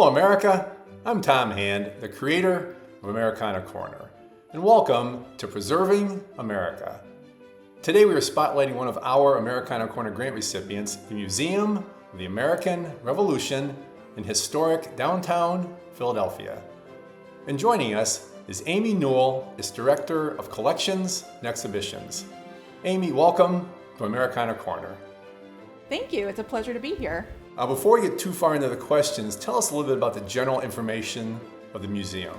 Hello, America. I'm Tom Hand, the creator of Americana Corner, and welcome to Preserving America. Today we are spotlighting one of our Americana Corner grant recipients, the Museum of the American Revolution in historic downtown Philadelphia. And joining us is Amy Newell, its Director of Collections and Exhibitions. Amy, welcome to Americana Corner. Thank you. It's a pleasure to be here. Before we get too far into the questions, tell us a little bit about the general information of the museum.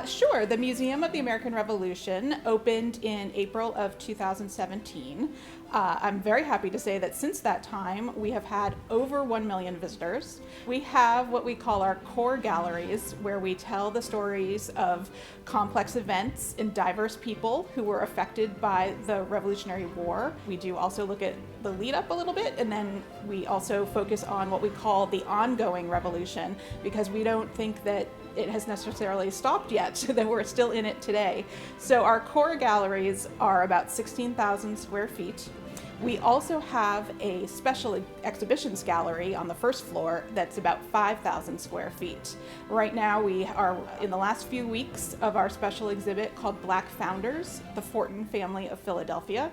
Sure. The Museum of the American Revolution opened in April of 2017. I'm very happy to say that since that time, we have had over 1 million visitors. We have what we call our core galleries, where we tell the stories of complex events and diverse people who were affected by the Revolutionary War. We do also look at the lead up a little bit, and then we also focus on what we call the ongoing revolution, because we don't think that it has necessarily stopped yet, that we're still in it today. So our core galleries are about 16,000 square feet. We also have a special exhibitions gallery on the first floor that's about 5,000 square feet. Right now we are in the last few weeks of our special exhibit called Black Founders, the Fortin Family of Philadelphia,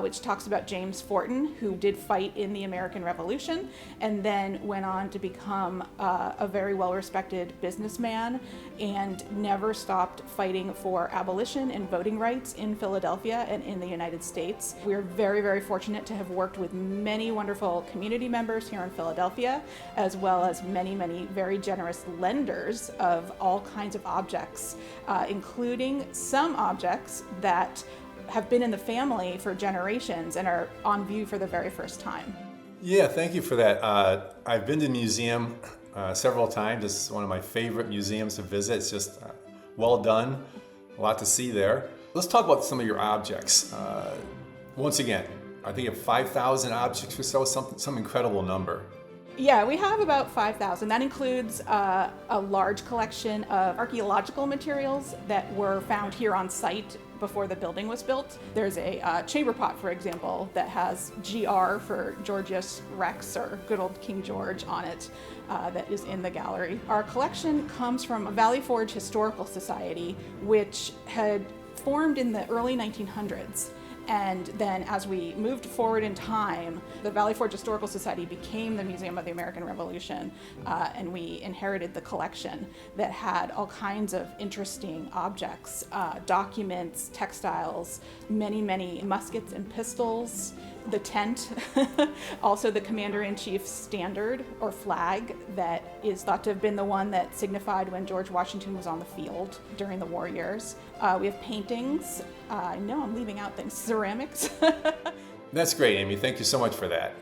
which talks about James Fortin, who did fight in the American Revolution and then went on to become a very well-respected businessman and never stopped fighting for abolition and voting rights in Philadelphia and in the United States. We're very, very fortunate to have worked with many wonderful community members here in Philadelphia, as well as many, many very generous lenders of all kinds of objects, including some objects that have been in the family for generations and are on view for the very first time. Yeah, thank you for that. I've been to the museum several times. It's one of my favorite museums to visit. It's just well done, a lot to see there. Let's talk about some of your objects. Once again, I think you have 5,000 objects or so, some incredible number. Yeah, we have about 5,000. That includes a large collection of archaeological materials that were found here on site before the building was built. There's a chamber pot, for example, that has GR for Georgius Rex, or good old King George, on it, that is in the gallery. Our collection comes from Valley Forge Historical Society, which had formed in the early 1900s. And then as we moved forward in time, the Valley Forge Historical Society became the Museum of the American Revolution, and we inherited the collection that had all kinds of interesting objects, documents, textiles, many, many muskets and pistols, the tent, also the Commander-in-Chief's standard or flag that is thought to have been the one that signified when George Washington was on the field during the war years. We have paintings. I know I'm leaving out things. Ceramics. That's great, Amy. Thank you so much for that.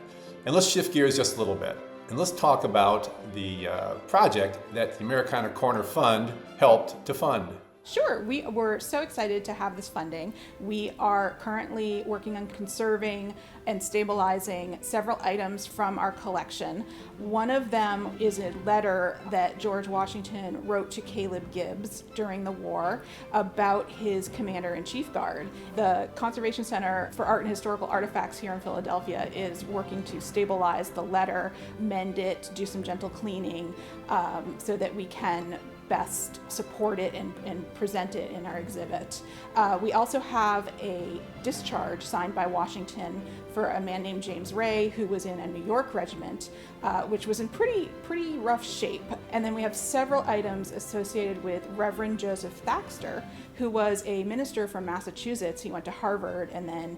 And let's shift gears just a little bit. And let's talk about the project that the Americana Corner Fund helped to fund. Sure, we were so excited to have this funding. We are currently working on conserving and stabilizing several items from our collection. One of them is a letter that George Washington wrote to Caleb Gibbs during the war about his Commander-in-Chief Guard. The Conservation Center for Art and Historical Artifacts here in Philadelphia is working to stabilize the letter, mend it, do some gentle cleaning, so that we can best support it and present it in our exhibit. We also have a discharge signed by Washington for a man named James Ray, who was in a New York regiment, which was in pretty rough shape. And then we have several items associated with Reverend Joseph Thaxter, who was a minister from Massachusetts. He went to Harvard, and then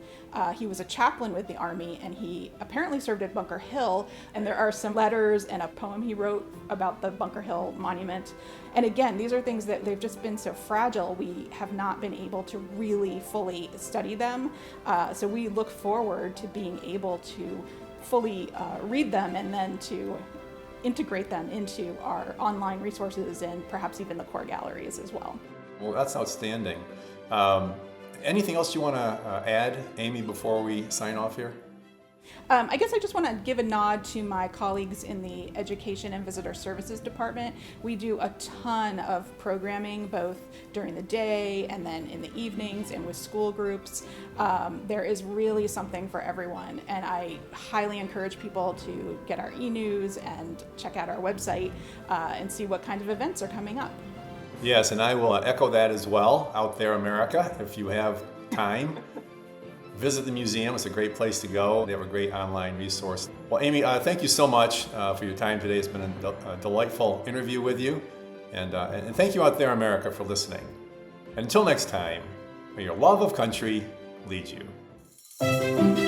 he was a chaplain with the Army, and he apparently served at Bunker Hill. And there are some letters and a poem he wrote about the Bunker Hill monument. And again, these are things that they've just been so fragile, we have not been able to really fully study them. So we look forward to being able to fully read them and then to integrate them into our online resources and perhaps even the core galleries as well. Well, that's outstanding. Anything else you want to add, Amy, before we sign off here? I guess I just want to give a nod to my colleagues in the Education and Visitor Services Department. We do a ton of programming, both during the day and then in the evenings and with school groups. There is really something for everyone, and I highly encourage people to get our e-news and check out our website and see what kind of events are coming up. Yes, and I will echo that as well. Out there, America, if you have time, visit the museum. It's a great place to go. They have a great online resource. Well, Amy, thank you so much for your time today. It's been a delightful interview with you. And thank you out there, America, for listening. And until next time, may your love of country lead you.